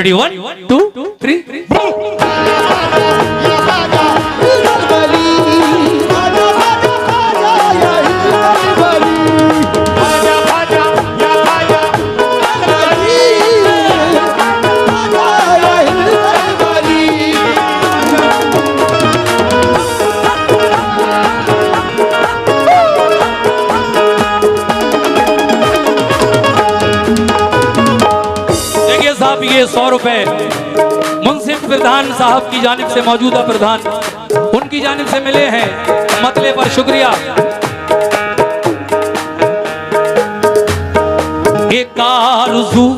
Ready 1 2 3 साहब ये 100 रुपए मुंसिफ प्रधान साहब की जानिब से, मौजूदा प्रधान उनकी जानिब से मिले हैं, मतले पर शुक्रिया। एक आरज़ू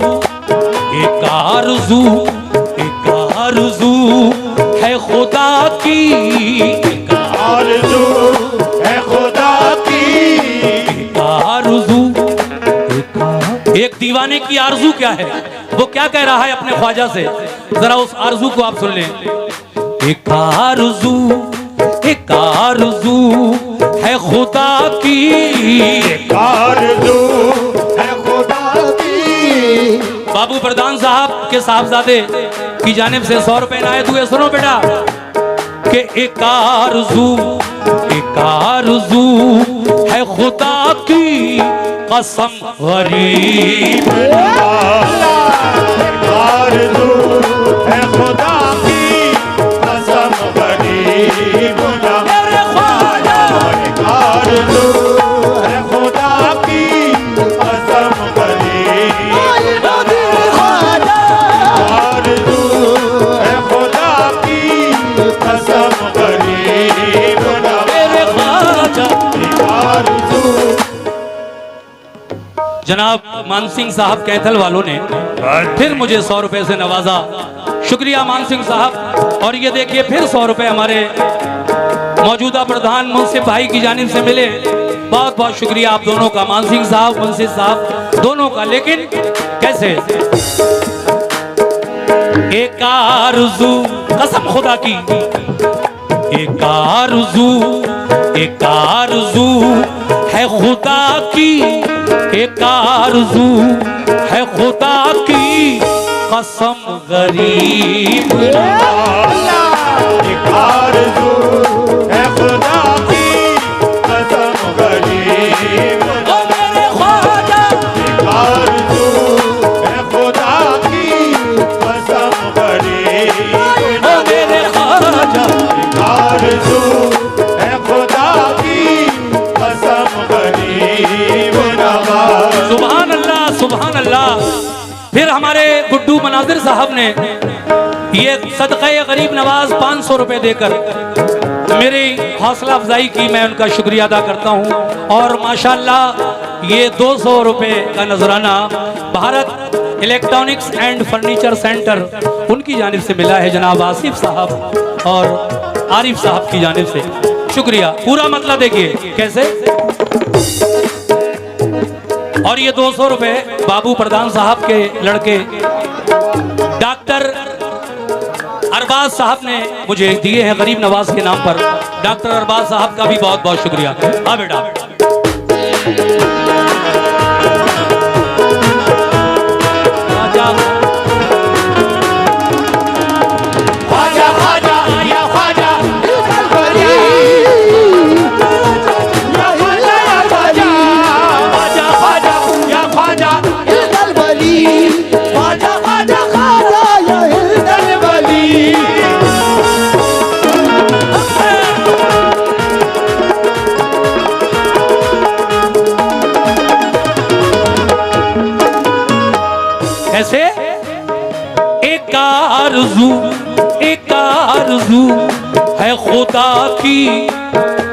है खुदा की, एक आरज़ू है खुदा की, एक आरज़ू। एक दीवाने की आरज़ू क्या है, वो क्या कह रहा है अपने ख्वाजा से, जरा उस आरज़ू को आप सुन लें। एक आरज़ू है खुदा की, एक आरज़ू है खुदा की। बाबू प्रधान साहब के साहबजादे की जानिब से 100 रुपए इनायत हुए। सुनो बेटा कि एक आरज़ू है खुदा की कसम गरीब आरज़ू है खुदा की कसम गरीब ना, मेरे ख्वाजा। आरज़ू है खुदा की कसम गरीब ना, मेरे ख्वाजा। आरज़ू है खुदा की कसम गरीब ना, मेरे ख्वाजा। आरज़ू। जनाब मान सिंह साहब कैथल वालों ने फिर मुझे 100 रुपए से नवाजा, शुक्रिया मान सिंह साहब। और ये देखिए फिर 100 रुपए हमारे मौजूदा प्रधान मुंसिफ भाई की जानिब से मिले, बहुत बहुत शुक्रिया आप दोनों का, मान सिंह साहब मुंसिफ साहब दोनों का। लेकिन कैसे, एक आरज़ू कसम खुदा की, एक आरज़ू है खुदा की, एक आरज़ू है खुदा की कसम गरीब ना, एक आरज़ू है खुदा की कसम गरीब ना, मेरे ख्वाजा। एक आरज़ू है खुदा की कसम गरीब ना, मेरे ख्वाजा। एक आरज़ू है खुदा की कसम गरीब ना। सुभान अल्लाह सुभान अल्लाह। फिर हमारे गुड्डू मनाजिर साहब ने ये सदक़े गरीब नवाज 500 रुपए देकर मेरी हौसला अफजाई की, मैं उनका शुक्रिया अदा करता हूँ। और माशाअल्लाह ये 200 रुपए का नजराना Bharat electronics and furniture centre उनकी जानिब से मिला है, जनाब आसिफ साहब और आरिफ साहब की जानिब से, शुक्रिया। पूरा मतलब देखिए कैसे। और ये 200 रुपए बाबू प्रधान साहब के लड़के डॉक्टर अरबाज साहब ने मुझे दिए हैं गरीब नवाज के नाम पर। डॉक्टर अरबाज साहब का भी बहुत बहुत शुक्रिया। हाँ बेटा कैसे, एक आरज़ू है खुदा की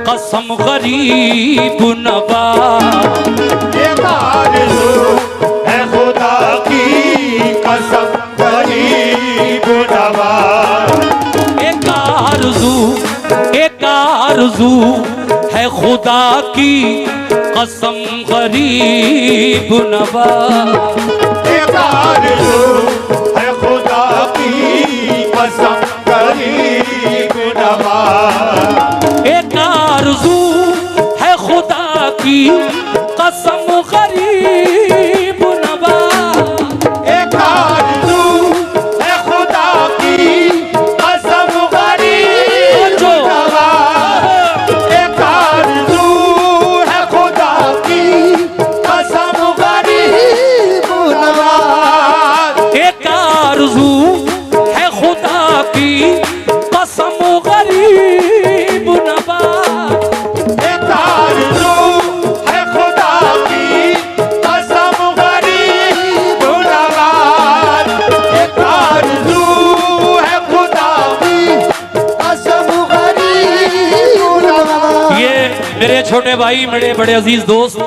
कसम गरीब नवाज, एक आरज़ू है खुदा की कसम गरीब नवाज, एक आरज़ू है खुदा की कसम गरीब नवाज, एक आरज़ू है खुदा की कसम गरीब नवाज, एक आरज़ू है खुदा की कसम गरीब नवाज, एक आरज़ू है मेरे छोटे भाई, मेरे बड़े अजीज दोस्त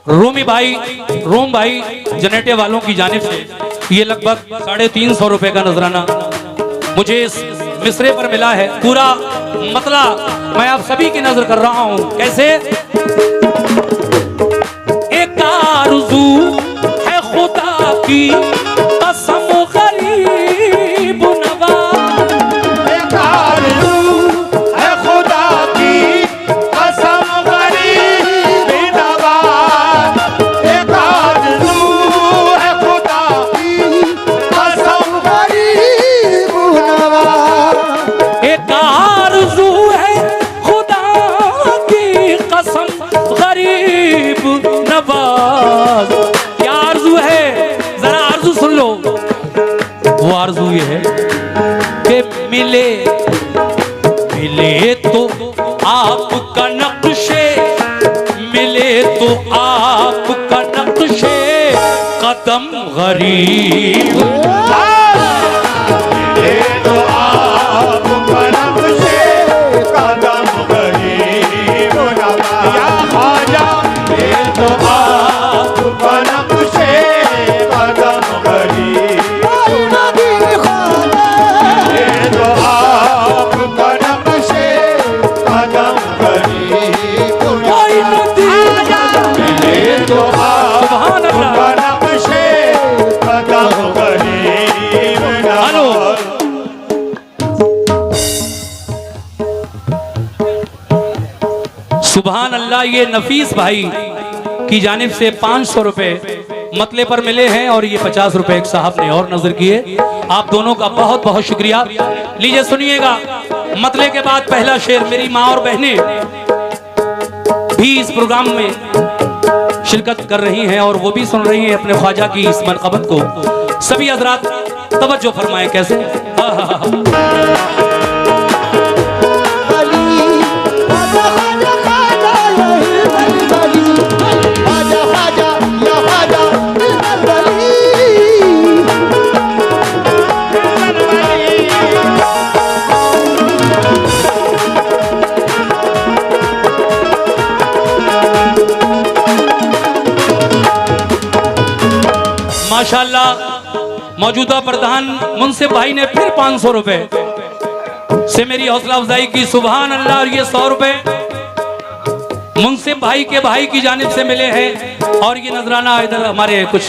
रोम भाई जनेटे वालों की जानिब से ये लगभग 350 रुपए का नजराना मुझे इस मिसरे पर मिला है। पूरा मतला मैं आप सभी की नजर कर रहा हूं। कैसे? एक आरज़ू है खुदा की कसम गरीब नवाज, एक आरज़ू है खुदा की कसम गरीब नवाज, एक आरज़ू है खुदा की कसम गरीब नवाज, एक आरज़ू है खुदा की कसम गरीब नवाज। क्या आरज़ू है? जरा आरज़ू सुन लो। वो आरज़ू ये है कि मिले तो आपका नक्शे, मिले तो आपका नक्शे कदम गरीब। ये तो आप करम से कदम गरीब नवाज, या ख्वाजा ये तो आप करम से कदम गरीब, ये तो आप करम से कदम गरीब नवाज, ये तो आप सुभान अल्लाह। करम से कदम गरीब हेलो। नवाज। सुभान अल्लाह। ये नफीस भाई की जानिब से 500 रुपए मतले पर मिले हैं और ये 50 रुपए एक साहब ने और नजर किए। आप दोनों का बहुत बहुत शुक्रिया। लीजिए सुनिएगा, मतले के बाद पहला शेर। मेरी माँ और बहनें भी इस प्रोग्राम में शिरकत कर रही हैं और वो भी सुन रही हैं अपने ख्वाजा की इस मनक़बत को। सभी हजरात तवज्जो फरमाएं। कैसे? माशाल्लाह मौजूदा प्रधान मुंसिफ भाई ने फिर 500 रुपए से मेरी हौसला अफजाई की। सुभान अल्लाह। और ये 100 रुपए मुंसिफ भाई के भाई की जानिब से मिले हैं और ये नजराना इधर हमारे कुछ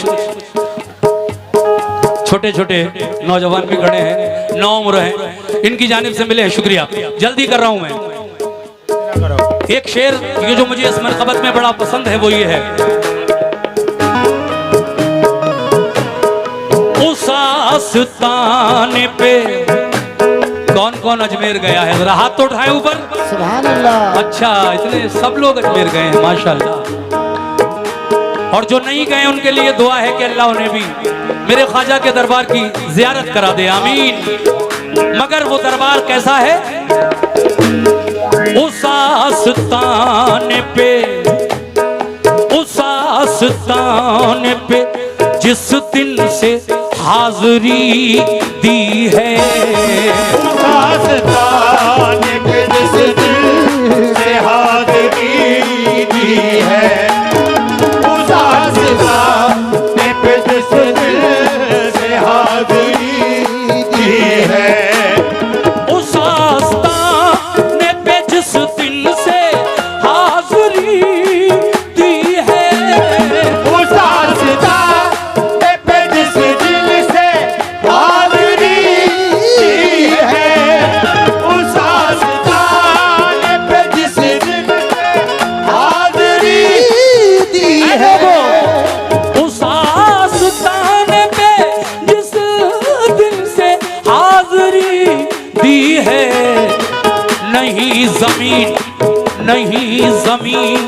छोटे छोटे नौजवान भी खड़े हैं, 9 उम्र हैं, इनकी जानिब से मिले हैं। शुक्रिया। जल्दी कर रहा हूं मैं। एक शेर ये जो मुझे इस मनक़बत में बड़ा पसंद है वो ये है, उस आस्ताने पे। कौन कौन अजमेर गया है? जरा हाथ तो उठाए ऊपर। सुभान अल्लाह। अच्छा, इतने सब लोग अजमेर गए हैं माशाल्लाह। और जो नहीं गए उनके लिए दुआ है कि अल्लाह उन्हें भी मेरे ख्वाजा के दरबार की जियारत करा दे। आमीन। मगर वो दरबार कैसा है? उस आस्ताने पे, उस आस्ताने पे जिस दिन से हाज़री दी है, आस्ताने पे जिस दिल से हाज़री दी है, उस आस्ताने पे जिस दिल से हाज़री दी है, उस आस्ताने पे जिस दिन से हाज़री दी है, उस आस्ताने पे जिस दिल से हाज़री दी है, उस आस्ताने पे जिस दिल से हाज़री दी है, उस आस्ताने पे जिस दिन से हाज़री दी है। नहीं जमीन, नहीं जमीन,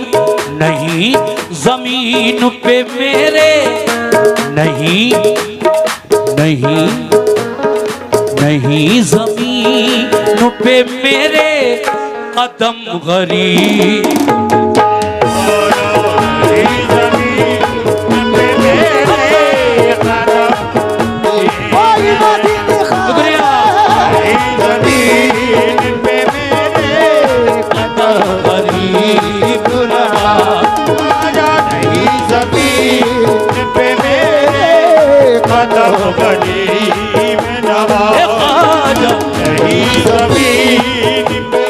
नहीं जमीन पे मेरे, नहीं नहीं नहीं जमीन पे मेरे कदम गरीब। शुक्रिया। कदम गरीब नहीं जमीन पे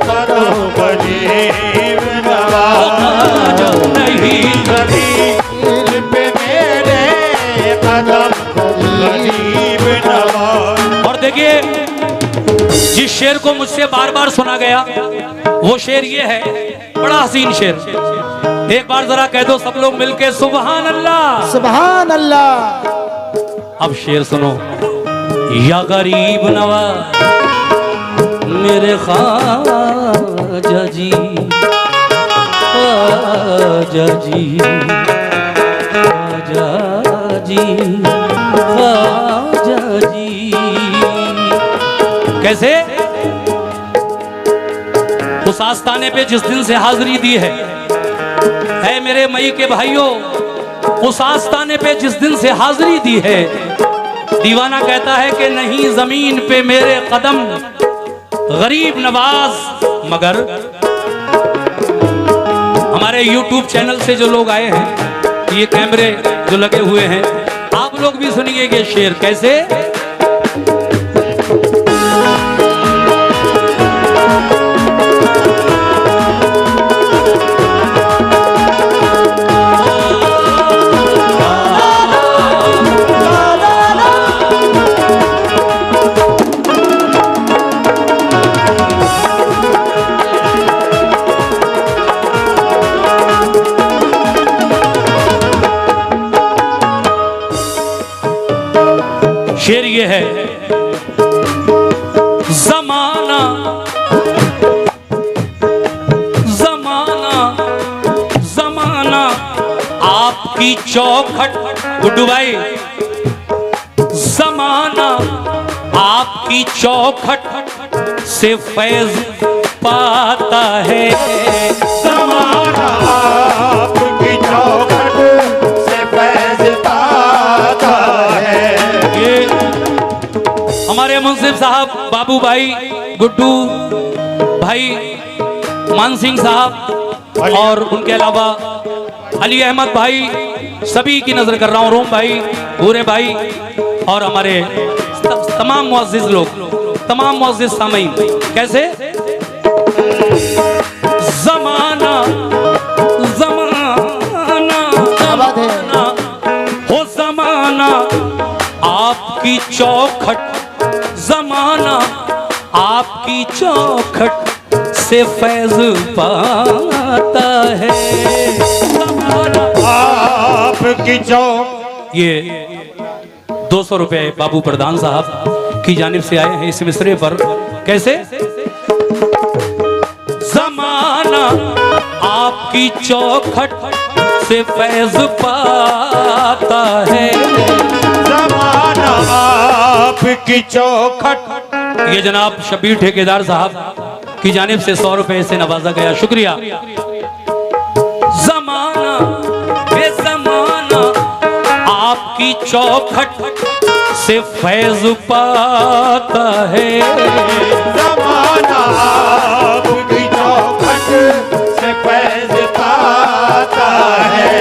कदम गरीब नवाज, नहीं जमीन पे मेरे कदम गरीब नवाज। और देखिए, जिस शेर को मुझसे बार बार सुना गया वो शेर ये है, बड़ा हसीन शेर। एक बार जरा कह दो सब लोग मिलके सुभान अल्लाह। सुभान अल्लाह। अब शेर सुनो। या गरीब नवाज मेरे ख्वाजा जी, ख्वाजा जी, ख्वाजा जी, ख्वाजा जी। कैसे? उस आस्थाने पे जिस दिन से हाजिरी दी है, ऐ मेरे मई के भाइयों, उस आस्थाने पे जिस दिन से हाजिरी दी है, दीवाना कहता है कि नहीं जमीन पे मेरे कदम गरीब नवाज। मगर हमारे YouTube चैनल से जो लोग आए हैं, ये कैमरे जो लगे हुए हैं, आप लोग भी सुनिए ये शेर कैसे। शेर ये है, जमाना जमाना जमाना आपकी चौखट। गुड्डू भाई, जमाना आपकी चौखट से फैज पाता है, जमाना आपकी चौखट से फैज पाता है। ये हमारे मुंसिफ साहब बाबू भाई, गुड्डू भाई, मान सिंह साहब और उनके अलावा अली अहमद भाई, सभी की नजर कर रहा हूँ, रोम भाई, भूरे भाई और हमारे तमाम मुअज्जिज लोग, तमाम मुअज्जिज सामीन। कैसे? जमाना जमाना जमाना हो जमाना आपकी चौखट, जमाना आपकी चौखट से फैज पाता है, जमाना आपकी चौक। ये 200 रुपए बाबू प्रधान साहब की जानिब से आए हैं इस मिसरे पर। कैसे? जमाना आपकी चौखट से फैज पाता है, जमाना आपकी चौखट। ये जनाब शबीर ठेकेदार साहब की जानिब से 100 रुपए से नवाजा गया, शुक्रिया। जमाना ये जमाना आपकी चौखट से फैज पाता है, जमाना आपकी चौखट से फैज पाता है,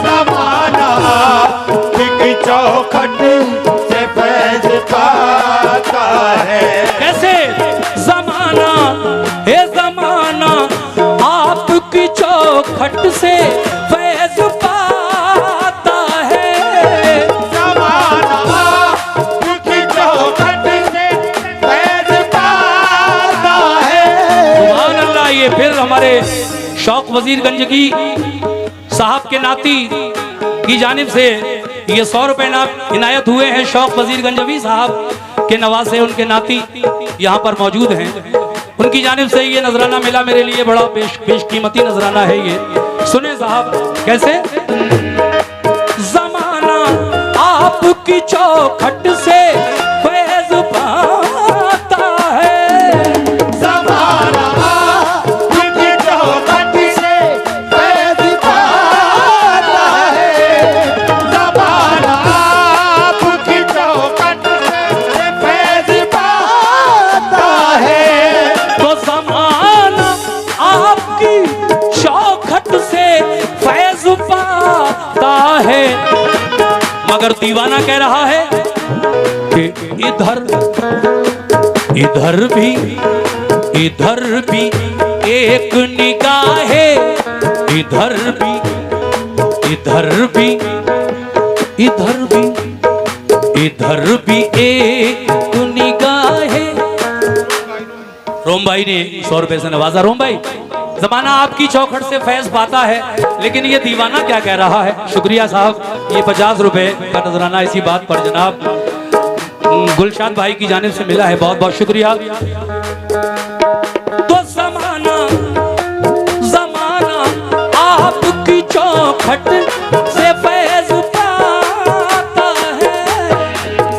जमाना आपकी चौखट से फैज पाता है। कैसे? जमाना हे जमाना आपकी चौखट से फैज पाता है, जमाना आपकी चौखट से फैज पाता है। सुभान अल्लाह। ये फिर हमारे शौक वजीरगंज की साहब के नाती की जानिब से ये 100 रुपए इनायत हुए हैं। शौक वजीरगंजवी साहब के नवासे, उनके नाती यहाँ पर मौजूद हैं, उनकी जानिब से ये नजराना मिला। मेरे लिए बड़ा बेशकीमती नजराना है ये। सुने साहब कैसे? जमाना आपकी चौखट से फैज पाता है, जमाना आपकी चौखट से फैज पाता है, जमाना आपकी चौखट से फैज पाता है। तो जमाना आपकी चौखट से फैज पाता है। मगर दीवाना कह रहा है कि इधर भी एक निगाह है, इधर भी एक निगाह है। रोम भाई ने 100 रुपए से नवाजा। रोम भाई, जमाना आपकी चौखट से फैज पाता है, लेकिन ये दीवाना क्या कह रहा है? शुक्रिया साहब, ये 50 रुपए का नजराना इसी बात पर जनाब गुलशाद भाई की जानिब से मिला है, बहुत बहुत शुक्रिया। तो जमाना आपकी चौखट से फैज पाता है,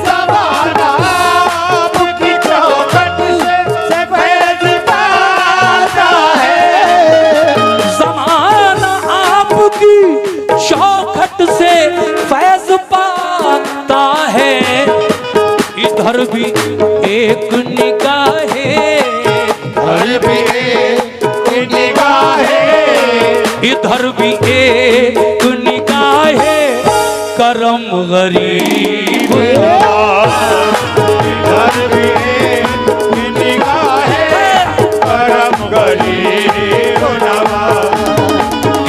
ज़माना आपकी चौखट से फैज़ पाता है। जमाना आपकी चौखट से फैज पाता है। इधर भी एक निगाह है, इधर भी एक निगाह है, इधर भी एक निगाह है। करम गरीब इधर भी एक निगाह है, करम गरीब नवाज।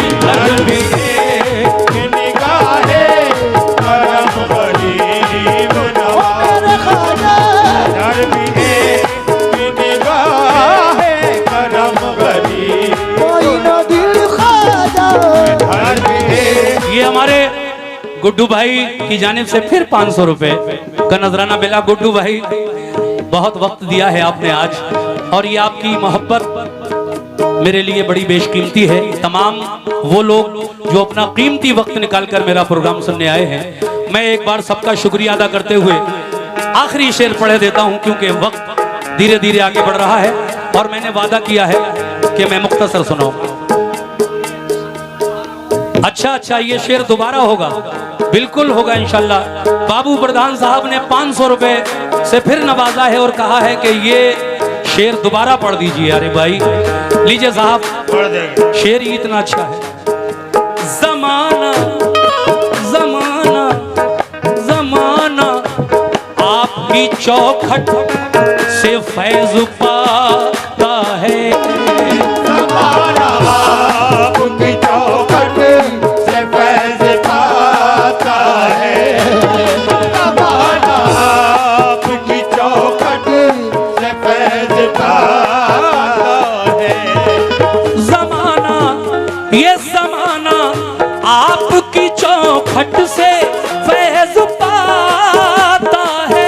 इधर भी एक निगाह है, करम गरीब नवाज। इधर भी एक निगाह है, करम गरीब। इधर भी एक ये हमारे गुड्डू भाई की जानिब से फिर 500 रुपए का नजराना मिला। गुड्डू भाई, बहुत वक्त दिया है आपने आज, और ये आपकी मोहब्बत मेरे लिए बड़ी बेशकीमती है। तमाम वो लोग जो अपना कीमती वक्त निकालकर मेरा प्रोग्राम सुनने आए हैं, मैं एक बार सबका शुक्रिया अदा करते हुए आखिरी शेर पढ़े देता हूं, क्योंकि वक्त धीरे धीरे आगे बढ़ रहा है और मैंने वादा किया है कि मैं मुख्तसर सुनाऊंगा। अच्छा, ये शेर दोबारा होगा, बिल्कुल होगा इंशाल्लाह। बाबू प्रधान साहब ने 500 रुपए से फिर नवाजा है और कहा है कि ये शेर दोबारा पढ़ दीजिए। अरे भाई, लीजिए साहब, पढ़ देंगे। शेर ही इतना अच्छा है। जमाना जमाना जमाना आपकी चौखट से फैज पाता है। ज़माना आपकी चौखट से फैज़ पाता है। ज़माना आपकी चौखट से फैज़ पाता है। जमाना, ये जमाना आपकी चौखट से फैज पाता है।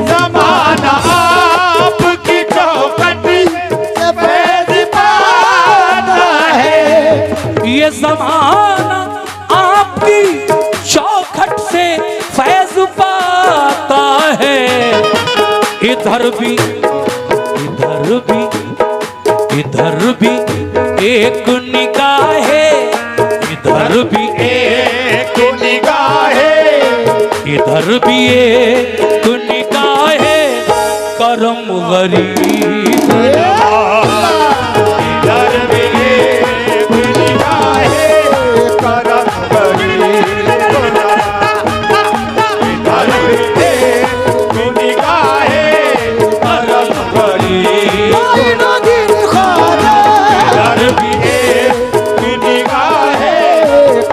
ज़माना आपकी चौखट से फैज़ पाता है। ये जमाना आपकी चौखट से फैज पाता है। इधर भी एक निगाह है, इधर भी एक निगाह है, इधर भी एक निगाह है। करम गरीब इधर भी एक निगाह है, करम गरीब इधर भी एक निगाह है, करम गरीब इधर भी एक निगाह है,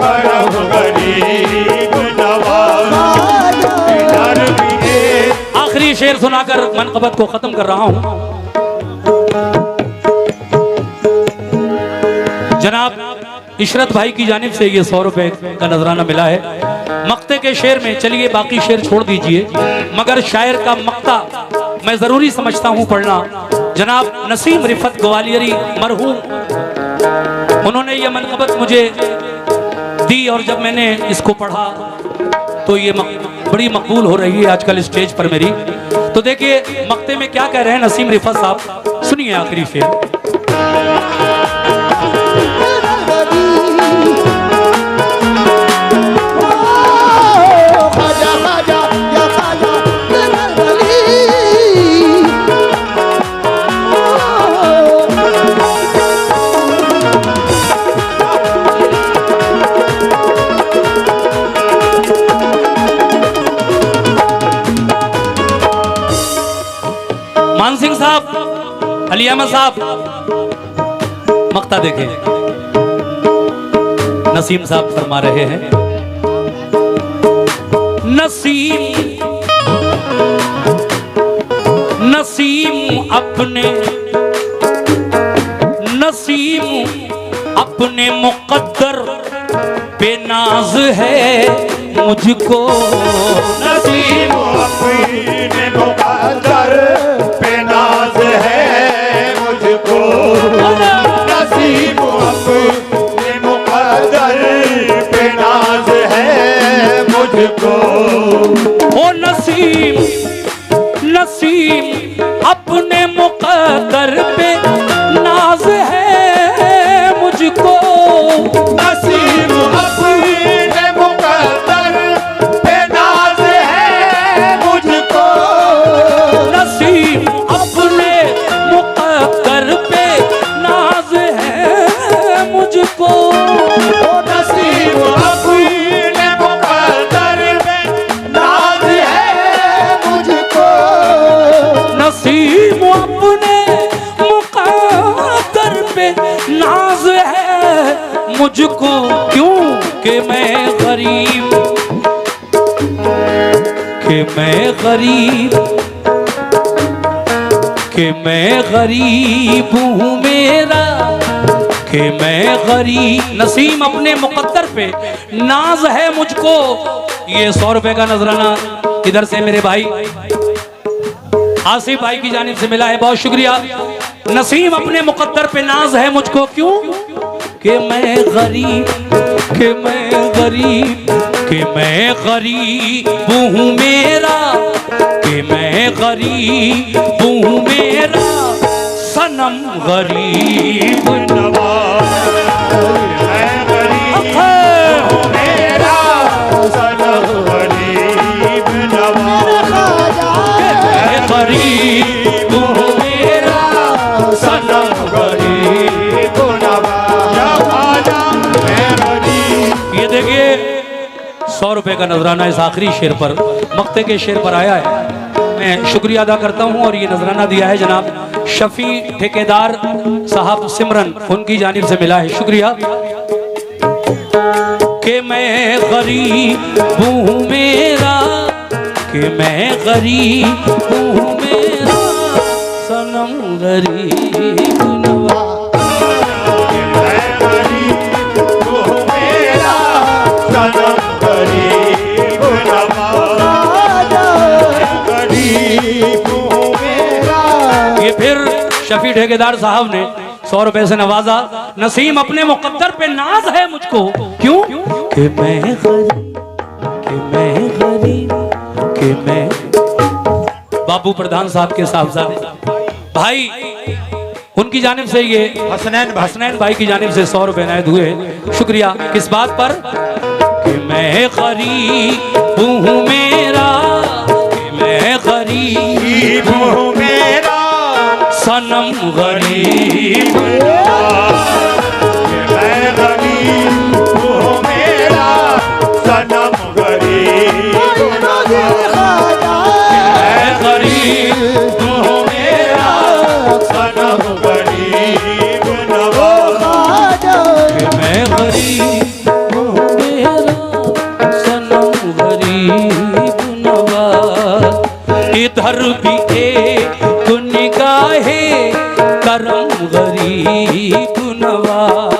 करम गरीब नवाज। इधर भी एक आखिरी शेर सुनाकर मनकबत को खत्म कर रहा हूं। जनाब इशरत भाई की जानिब से ये 100 रुपए का नजराना मिला है। मक्ते के शेर में, चलिए बाकी शेर छोड़ दीजिए, मगर शायर का मक्ता मैं जरूरी समझता हूं पढ़ना। जनाब नसीम रिफत ग्वालियरी मरहूम, उन्होंने ये मनकबत मुझे दी और जब मैंने इसको पढ़ा तो ये बड़ी मकबूल हो रही है आजकल स्टेज पर मेरी। तो देखिए मक्ते में क्या कह रहे हैं नसीम रिफत साहब, सुनिए आखिरी शेर। मान सिंह साहब, अली अहमद साहब, मक्ता देखें। नसीम साहब फरमा रहे हैं, नसीम नसीम अपने मुकद्दर पे नाज है मुझको। नसीम अपने मुकद्दर पे नाज है मुझको। नसीम अपने मुकद्दर पे नाज है मुझको। ओ नसीम अपने मुकद्दर पे नाज है मुझको। नसीम अपने मुकद्दर पे नाज है मुझको। नसीम अपने मुकद्दर पे नाज है मुझको। नसीम अपने मुकद्दर पे नाज है मुझको। नसीम अपने मुकद्दर पे नाज है मुझको। क्यों कि मैं गरीब हूँ मेरा, कि मैं गरीब। नसीम अपने मुकद्दर पे नाज है मुझको। ये 100 रुपए का नजराना इधर से मेरे भाई आसिफ भाई की जानिब से मिला है, बहुत शुक्रिया। नसीम अपने मुकद्दर पे नाज है मुझको। क्यों कि मैं गरीब हूँ मेरा, कि मैं गरीब हूँ मेरा सनम गरीब नवाज मैं गरीब हूँ मेरा सनम गरीब नवाज। मैं गरीब हूँ मेरा सनम गरीब नवाज मैं गरीब। ये देखिए 100 रुपए का नजराना इस आखिरी शेर पर, मक्ते के शेर पर आया है। मैं शुक्रिया अदा करता हूँ और ये नजराना दिया है जनाब शफी ठेकेदार साहब सिमरन, उनकी जानिब से मिला है, शुक्रिया। कि मैं गरीब हूँ मेरा, कि मैं गरीब हूँ मेरा सनम गरीब नवाज। मैं गरीब हूँ मेरा सनम गरीब नवाज। गरीब हूँ मेरा। ये फिर शफी ठेकेदार साहब ने 100 रुपए से नवाजा। नसीम अपने मुकद्दर पे नाज है मुझको। क्यों कि मैं बाबू प्रधान साहब के साहबजादे भाई, उनकी जानिब से ये हसनैन भाई की जानिब से 100 रुपए नायद हुए, शुक्रिया। किस बात पर कि मैं गरीब हूँ मेरा, कि मैं गरीब हूँ मेरा सनम गरीब मैं गरीब हूँ मेरा सनम गरीब। मैं गरीब हूँ मेरा सनम गरीब नवाज। मैं गरीब हूँ मेरा सनम गरीब नवाज। इधर भी एक निगाहे करम गरीब नवाज।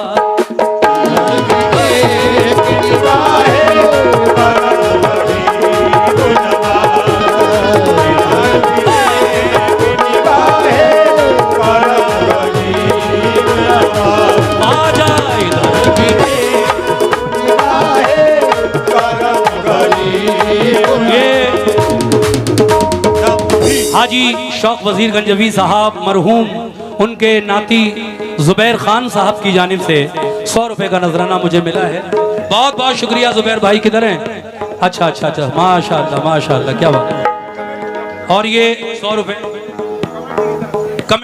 हाजी शौक वजीर गंजवी साहब मरहूम, उनके नाती जुबैर खान साहब की जानिब से 100 रुपए का नजराना मुझे मिला है, बहुत बहुत शुक्रिया। जुबैर भाई किधर हैं? अच्छा अच्छा अच्छा, माशाअल्लाह माशाअल्लाह, क्या बात है। और ये 100 रुपए